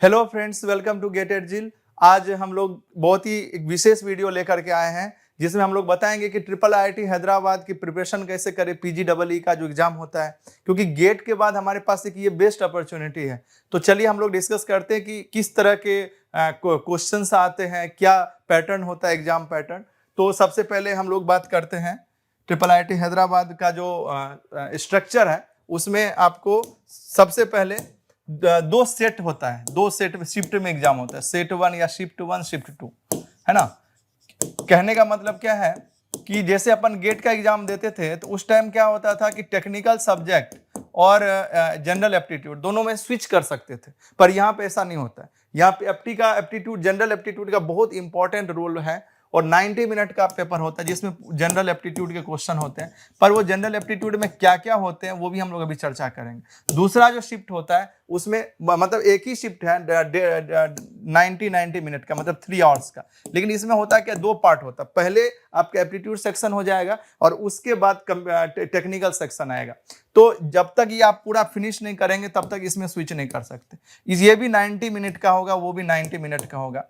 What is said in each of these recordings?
Hello friends, welcome to get at Jill. आज हम लोग बहुत ही एक विशेष वीडियो लेकर के आए हैं जिसमें हम लोग बताएंगे कि ट्रिपल आईआईटी हैदराबाद की प्रिपरेशन कैसे करें पीजीडब्ल्यूई का जो एग्जाम होता है, क्योंकि गेट के बाद हमारे पास एक ये बेस्ट अपॉर्चुनिटी है। तो चलिए हम लोग डिस्कस करते हैं कि किस तरह के क्वेश्चंस आते हैं, क्या पैटर्न होता है एग्जाम पैटर्न। तो सबसे पहले हम लोग बात करते हैं ट्रिपल आईआईटी हैदराबाद का जो स्ट्रक्चर है, उसमें आपको सबसे पहले दो सेट होता है, दो सेट में शिफ्ट में एग्जाम होता है, सेट 1 या शिफ्ट 1 शिफ्ट 2, है ना। कहने का मतलब क्या है कि जैसे अपन गेट का एग्जाम देते थे तो उस टाइम क्या होता था कि टेक्निकल सब्जेक्ट और जनरल एप्टीट्यूड दोनों में स्विच कर सकते थे, पर यहाँ पे ऐसा नहीं होता है। यहाँ पे एप्टीट्यूड जनरल एप्टीट्यूड का बहुत इंपॉर्टेंट रोल है और 90 मिनट का पेपर होता है जिसमें जनरल एप्टीट्यूड के क्वेश्चन होते हैं। पर वो जनरल एप्टीट्यूड में क्या क्या होते हैं वो भी हम लोग अभी चर्चा करेंगे। दूसरा जो शिफ्ट होता है उसमें मतलब एक ही शिफ्ट है 90 मिनट का, मतलब 3 आवर्स का, लेकिन इसमें होता है क्या, दो पार्ट होता है। पहले आपका एप्टीट्यूड सेक्शन हो जाएगा और उसके बाद टेक्निकल सेक्शन आएगा। तो जब तक ये आप पूरा फिनिश नहीं करेंगे तब तक इसमें स्विच नहीं कर सकते। ये भी 90 मिनट का होगा, वो भी 90 मिनट का होगा।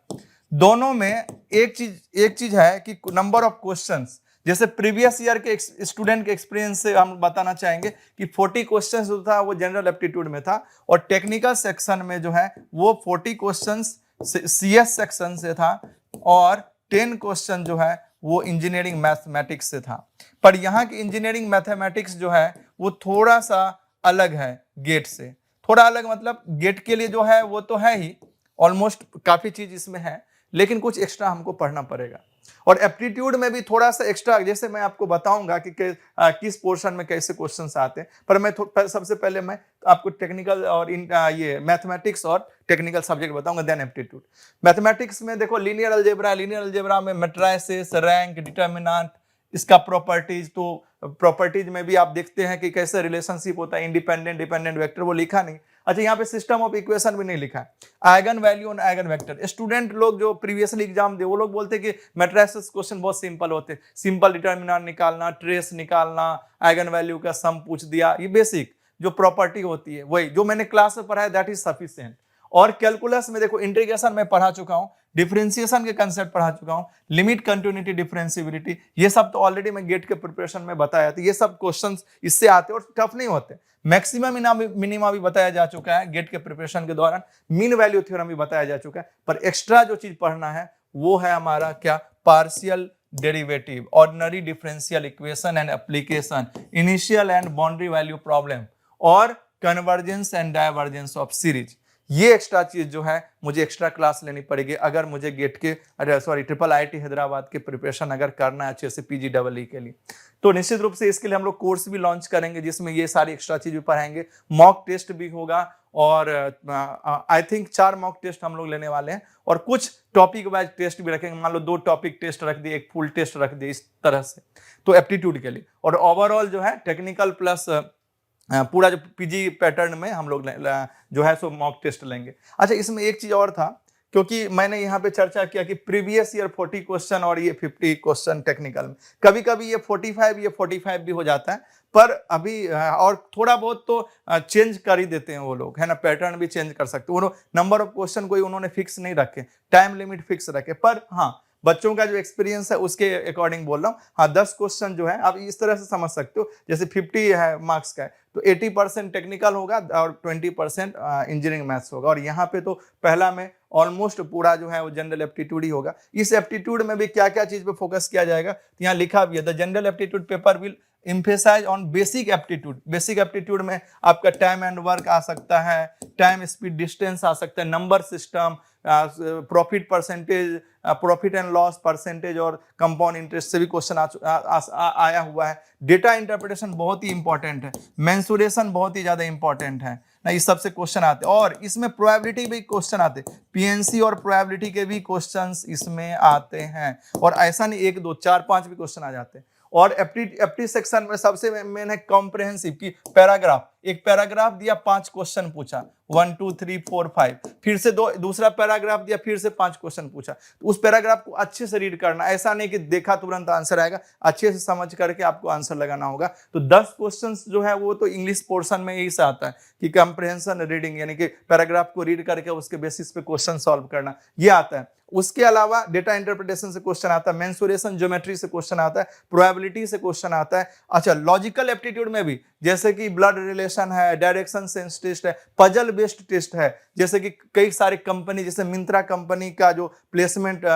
दोनों में एक चीज है कि नंबर ऑफ क्वेश्चंस, जैसे प्रीवियस ईयर के स्टूडेंट के एक्सपीरियंस से हम बताना चाहेंगे कि 40 क्वेश्चंस जो था वो जनरल एप्टीट्यूड में था और टेक्निकल सेक्शन में जो है वो 40 क्वेश्चंस सीएस सेक्शन से था और 10 क्वेश्चन जो है वो इंजीनियरिंग मैथमेटिक्स से था। पर यहाँ की इंजीनियरिंग मैथमेटिक्स जो है वो थोड़ा सा अलग है गेट से। थोड़ा अलग मतलब गेट के लिए जो है वो तो है ही, ऑलमोस्ट काफी चीज इसमें है, लेकिन कुछ एक्स्ट्रा हमको पढ़ना पड़ेगा। और एप्टीट्यूड में भी थोड़ा सा एक्स्ट्रा, जैसे मैं आपको बताऊंगा कि किस पोर्शन में कैसे क्वेश्चंस आते हैं। पर मैं सबसे पहले मैं आपको टेक्निकल और ये मैथमेटिक्स और टेक्निकल सब्जेक्ट बताऊंगा, देन एप्टीट्यूड। मैथमेटिक्स में देखो लीनियर अलजेब्रा में मैट्रिसेस, रैंक, डिटर्मिनेंट, इसका प्रॉपर्टीज। तो प्रॉपर्टीज में भी आप देखते हैं कि कैसे रिलेशनशिप होता है, इंडिपेंडेंट डिपेंडेंट वेक्टर, वो लिखा नहीं। अच्छा, यहाँ पे सिस्टम ऑफ इक्वेशन भी नहीं लिखा है, आइगन वैल्यू और आइगन वेक्टर। स्टूडेंट लोग जो प्रीवियसली एग्जाम दे वो लोग बोलते हैं कि मैट्रिसेस क्वेश्चन बहुत सिंपल होते हैं, सिंपल डिटर्मिनेंट निकालना, ट्रेस निकालना, आइगन वैल्यू का सम पूछ दिया, ये बेसिक जो प्रॉपर्टी होती है वही जो मैंने क्लास में पढ़ा है, दैट इज सफिशिएंट। और कैलकुलस में देखो इंटीग्रेशन में पढ़ा चुका हूं, डिफरेंशिएशन के कंसेप्ट पढ़ा चुका हूं, लिमिट, कंटिन्यूटी, डिफरेंशिएबिलिटी, ये सब तो ऑलरेडी मैं गेट के प्रिपरेशन में बताया था। ये सब क्वेश्चंस इससे आते और टफ नहीं होते। मैक्सिमम मिनिमा भी बताया जा चुका है गेट के प्रिपरेशन के दौरान, मीन वैल्यू थ्योरम भी बताया जा चुका है। पर एक्स्ट्रा जो चीज पढ़ना है वो है हमारा क्या, partial derivative, ordinary differential equation and application, initial and boundary value problem और convergence and divergence of series. ये एक्स्ट्रा चीज जो है मुझे एक्स्ट्रा क्लास लेनी पड़ेगी अगर मुझे गेट के ट्रिपल आईआईटी हैदराबाद के प्रिपरेशन अगर करना है अच्छे से पीजीडब्ल्यूई के लिए। तो निश्चित रूप से इसके लिए हम लोग कोर्स भी लॉन्च करेंगे जिसमें ये सारी एक्स्ट्रा चीज भी पढ़ाएंगे, मॉक टेस्ट भी होगा और आई थिंक 4 मॉक टेस्ट हम लोग लेने वाले हैं और कुछ टॉपिक वाइज टेस्ट भी रखेंगे। मान लो 2 टॉपिक टेस्ट रख दिए, एक फुल टेस्ट रख दिए, इस तरह से। तो एप्टीट्यूड के लिए और ओवरऑल जो है टेक्निकल प्लस पूरा जो पीजी पैटर्न में हम लोग जो है सो मॉक टेस्ट लेंगे। अच्छा, इसमें एक चीज और था, क्योंकि मैंने यहाँ पे चर्चा किया कि प्रीवियस ईयर 40 क्वेश्चन और ये 50 क्वेश्चन टेक्निकल में, कभी कभी ये 45 भी हो जाता है। पर अभी और थोड़ा बहुत तो चेंज कर ही देते हैं वो लोग, है ना, पैटर्न भी चेंज कर सकते हैं। नंबर ऑफ क्वेश्चन कोई उन्होंने फिक्स नहीं रखे, टाइम लिमिट फिक्स रखे। पर हाँ, बच्चों का जो एक्सपीरियंस है उसके अकॉर्डिंग बोल रहा हूँ। हाँ, 10 क्वेश्चन जो है आप इस तरह से समझ सकते हो, जैसे 50 है मार्क्स का है तो 80% टेक्निकल होगा और 20% इंजीनियरिंग मैथ्स होगा। और यहाँ पे तो पहला में ऑलमोस्ट पूरा जो है वो जनरल एप्टीट्यूड ही होगा। इस एप्टीट्यूड में भी क्या क्या चीज पे फोकस किया जाएगा, तो यहाँ लिखा भी है, the general aptitude paper will emphasise on basic aptitude. Basic aptitude में आपका टाइम एंड वर्क आ सकता है, टाइम स्पीड डिस्टेंस आ सकता है, number system, profit percentage, profit and loss percentage और कंपाउंड इंटरेस्ट से भी क्वेश्चन आया हुआ है। डेटा इंटरप्रिटेशन बहुत ही इंपॉर्टेंट है, मेंसुरेशन बहुत ही ज्यादा इंपॉर्टेंट है ना, इस सबसे क्वेश्चन आते हैं। और इसमें प्रोबेबिलिटी भी क्वेश्चन आते हैं, पीएनसी और प्रोबेबिलिटी के भी क्वेश्चंस इसमें आते हैं। और ऐसा नहीं 1 2 4 5 भी क्वेश्चन आ जाते हैं। और एप्टी सेक्शन में सबसे मेन है कॉम्प्रिहेंसिव की पैराग्राफ, एक पैराग्राफ दिया, 5 क्वेश्चन पूछा, 1 2 3 4 5, फिर से दूसरा पैराग्राफ दिया, फिर से 5 क्वेश्चन पूछा। तो उस पैराग्राफ को अच्छे से रीड करना, ऐसा नहीं कि देखा तुरंत आंसर आएगा, अच्छे से समझ करके आपको आंसर लगाना होगा। तो 10 क्वेश्चंस जो है वो तो इंग्लिश पोर्शन में यही से आता है कि कंप्रिहेंशन रीडिंग, यानी कि पैराग्राफ को रीड करके उसके बेसिस पे क्वेश्चन सॉल्व करना, ये आता है। उसके अलावा डेटा इंटरप्रिटेशन से क्वेश्चन आता है, मेंसुरेशन ज्योमेट्री से क्वेश्चन आता है, प्रोबेबिलिटी से क्वेश्चन आता है। अच्छा, लॉजिकल एप्टीट्यूड में भी जैसे कि ब्लड रिलेशन है, डायरेक्शन सेंस टेस्ट है, पजल बेस्ड टेस्ट है, जैसे कि कई सारे कंपनी, जैसे मिंत्रा कंपनी का जो प्लेसमेंट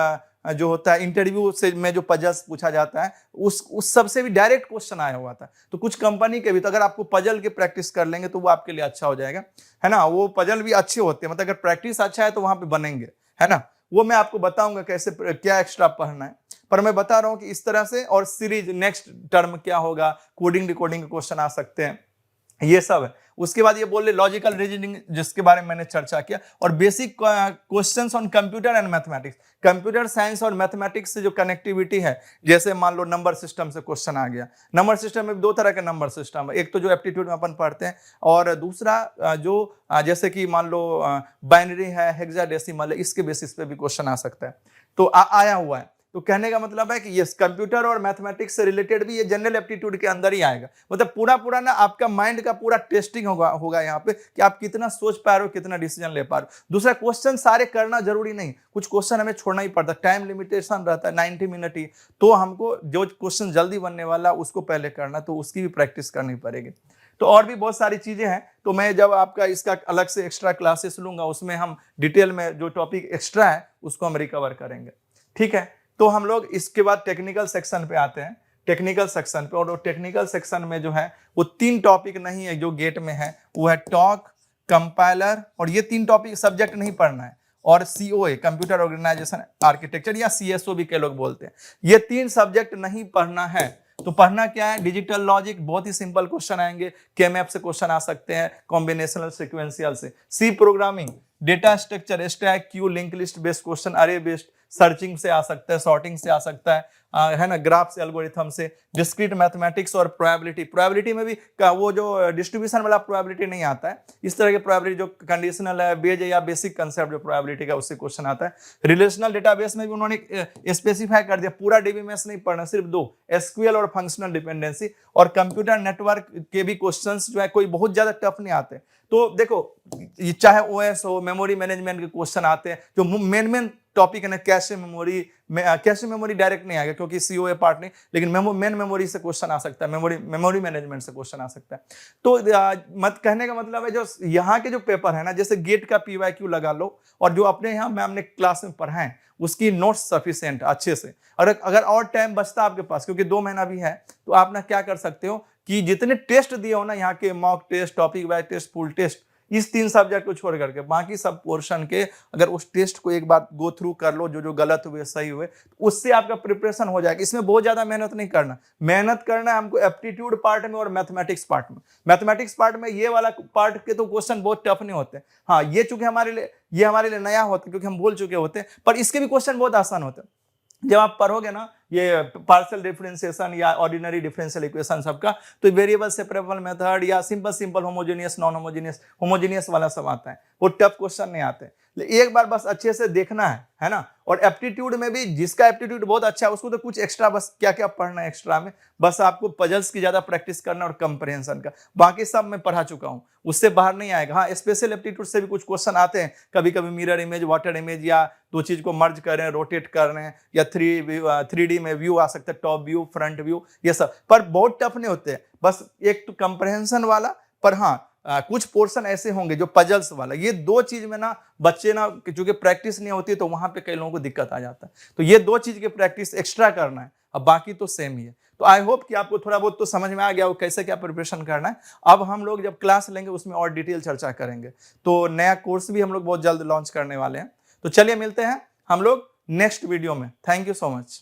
जो होता है इंटरव्यू से में जो पजल्स पूछा जाता है, उस सबसे भी डायरेक्ट क्वेश्चन आया हुआ था। तो कुछ कंपनी के भी, तो अगर आपको पजल की प्रैक्टिस कर लेंगे तो वो आपके लिए अच्छा हो जाएगा, है ना। वो पजल भी अच्छे होते हैं, मतलब अगर प्रैक्टिस अच्छा है तो वहां पे बनेंगे, है ना। वो मैं आपको बताऊंगा कैसे, क्या एक्स्ट्रा पढ़ना है, पर मैं बता रहा हूं कि इस तरह से। और सीरीज नेक्स्ट टर्म क्या होगा, कोडिंग डिकोडिंग के क्वेश्चन आ सकते हैं, ये सब है। उसके बाद ये बोल रहे लॉजिकल रीजनिंग, जिसके बारे में मैंने चर्चा किया, और basic questions on computer and mathematics. Computer science और मैथमेटिक्स से जो कनेक्टिविटी है, जैसे मान लो नंबर सिस्टम से क्वेश्चन आ गया। नंबर सिस्टम में 2 तरह के नंबर सिस्टम है, एक तो जो एप्टीट्यूड में अपन पढ़ते हैं, और दूसरा जो जैसे कि मान लो बाइनरी है, हेक्साडेसिमल है, इसके बेसिस पे भी क्वेश्चन आ सकता है। तो आया हुआ है। तो कहने का मतलब है कि ये कंप्यूटर और मैथमेटिक्स से रिलेटेड भी ये जनरल एप्टीट्यूड के अंदर ही आएगा। मतलब पूरा ना आपका माइंड का पूरा टेस्टिंग होगा यहाँ पे, कि आप कितना सोच पा रहे हो, कितना डिसीजन ले पा रहे हो। दूसरा, क्वेश्चन सारे करना जरूरी नहीं, कुछ क्वेश्चन हमें छोड़ना ही पड़ता है, टाइम लिमिटेशन रहता है 90 मिनट ही। तो हमको जो क्वेश्चन जल्दी बनने वाला उसको पहले करना, तो उसकी भी प्रैक्टिस करनी पड़ेगी। तो और भी बहुत सारी चीजें हैं, तो मैं जब आपका इसका अलग से एक्स्ट्रा क्लासेस लूंगा, उसमें हम डिटेल में जो टॉपिक एक्स्ट्रा है उसको हम रिकवर करेंगे, ठीक है। तो हम लोग इसके बाद टेक्निकल सेक्शन पे आते हैं। टेक्निकल सेक्शन पे, और टेक्निकल सेक्शन में जो है वो 3 टॉपिक नहीं है जो गेट में है, वो है टॉक, कंपाइलर, और ये 3 टॉपिक सब्जेक्ट नहीं पढ़ना है, और COA कंप्यूटर ऑर्गेनाइजेशन आर्किटेक्चर, या CSO भी कई लोग बोलते हैं। ये 3 सब्जेक्ट नहीं पढ़ना है। तो पढ़ना क्या है, डिजिटल लॉजिक, बहुत ही सिंपल क्वेश्चन आएंगे, केमैप से क्वेश्चन आ सकते हैं, कॉम्बिनेशनल सीक्वेंशियल से, C programming, data structure, stack, queue, link list based question, array based, searching से आ सकता है, सॉर्टिंग से आ सकता है ना, ग्राफ्स एल्गोरिथम से, डिस्क्रीट मैथमेटिक्स और प्रोबेबिलिटी। प्रोबेबिलिटी में भी वो जो डिस्ट्रीब्यूशन वाला प्रोबेबिलिटी नहीं आता है, इस तरह के प्रोबेबिलिटी जो कंडीशनल है, बेज या बेसिक कंसेप्ट जो प्रोबेबिलिटी का, उससे क्वेश्चन आता है। रिलेशनल डेटाबेस में भी उन्होंने स्पेसिफाई कर दिया, पूरा DBMS नहीं पढ़ना, सिर्फ 2, SQL और फंक्शनल डिपेंडेंसी। और कंप्यूटर नेटवर्क के भी क्वेश्चंस जो है कोई बहुत ज्यादा टफ नहीं आते। तो देखो, चाहे OS हो, मेमोरी मैनेजमेंट के क्वेश्चन आते हैं, जो मेन टॉपिक है ना, कैशे मेमोरी डायरेक्ट नहीं आएगा क्योंकि COA पार्ट नहीं, लेकिन मेन मेमोरी से क्वेश्चन आ सकता है, मेमोरी मैनेजमेंट से क्वेश्चन आ सकता है। तो मत कहने का मतलब है, जो यहाँ के जो पेपर है ना, जैसे गेट का PYQ लगा लो, और जो अपने यहाँ मैम ने क्लास में पढ़ाएं उसकी नोट्स सफिशिएंट अच्छे से। अगर और टाइम बचता आपके पास, क्योंकि 2 महीना भी है, तो आप ना क्या कर सकते हो कि जितने टेस्ट दिए हो ना, यहाँ के mock test, topic wise test, full test, इस 3 सब्जेक्ट को छोड़ करके बाकी सब पोर्शन के अगर उस टेस्ट को एक बार गो थ्रू कर लो, जो गलत हुए सही हुए, तो उससे आपका प्रिपरेशन हो जाएगा। इसमें बहुत ज्यादा मेहनत नहीं करना, मेहनत करना है हमको एप्टीट्यूड पार्ट में और मैथमेटिक्स पार्ट में। मैथमेटिक्स पार्ट में ये वाला पार्ट के तो क्वेश्चन बहुत टफ नहीं होते। हाँ, ये चूंकि हमारे लिए नया होता है, क्योंकि हम बोल चुके होते हैं, पर इसके भी क्वेश्चन बहुत आसान होते हैं। जब आप पढ़ोगे ना ये पार्शियल डिफरेंशिएशन या ऑर्डिनरी डिफरेंशियल इक्वेशन सबका, तो वेरिएबल सेपरेबल मेथड या सिंपल होमोजेनियस, नॉन होमोजेनियस वाला सब आता है, वो टफ क्वेश्चन नहीं आते। एक बार बस अच्छे से देखना है ना। और एप्टीट्यूड में भी जिसका एप्टीट्यूड बहुत अच्छा है उसको तो कुछ एक्स्ट्रा, बस क्या क्या पढ़ना है एक्स्ट्रा में, बस आपको पजल्स की ज्यादा प्रैक्टिस करना और कंप्रिहेंशन का, बाकी सब मैं पढ़ा चुका हूं, उससे बाहर नहीं आएगा। हाँ, स्पेशल एप्टीट्यूड से भी कुछ क्वेश्चन आते हैं, कभी कभी मिरर इमेज, वाटर इमेज, या 2 चीज को मर्ज कर रहे हैं, रोटेट कर रहे हैं, या 3D में व्यू आ सकता है, टॉप व्यू, फ्रंट व्यू, ये सब, पर बहुत टफ नहीं होते, बस एक तो कंप्रिहेंशन वाला। पर हाँ, कुछ पोर्शन ऐसे होंगे जो पजल्स वाला, ये 2 चीज में ना बच्चे ना, चूंकि प्रैक्टिस नहीं होती तो वहां पे कई लोगों को दिक्कत आ जाता है। तो ये 2 चीज की प्रैक्टिस एक्स्ट्रा करना है, अब बाकी तो सेम ही है। तो आई होप कि आपको थोड़ा बहुत तो समझ में आ गया वो कैसे क्या प्रिपरेशन करना है। अब हम लोग जब क्लास लेंगे उसमें और डिटेल चर्चा करेंगे। तो नया कोर्स भी हम लोग बहुत जल्द लॉन्च करने वाले हैं। तो चलिए मिलते हैं हम लोग नेक्स्ट वीडियो में। Thank you so much.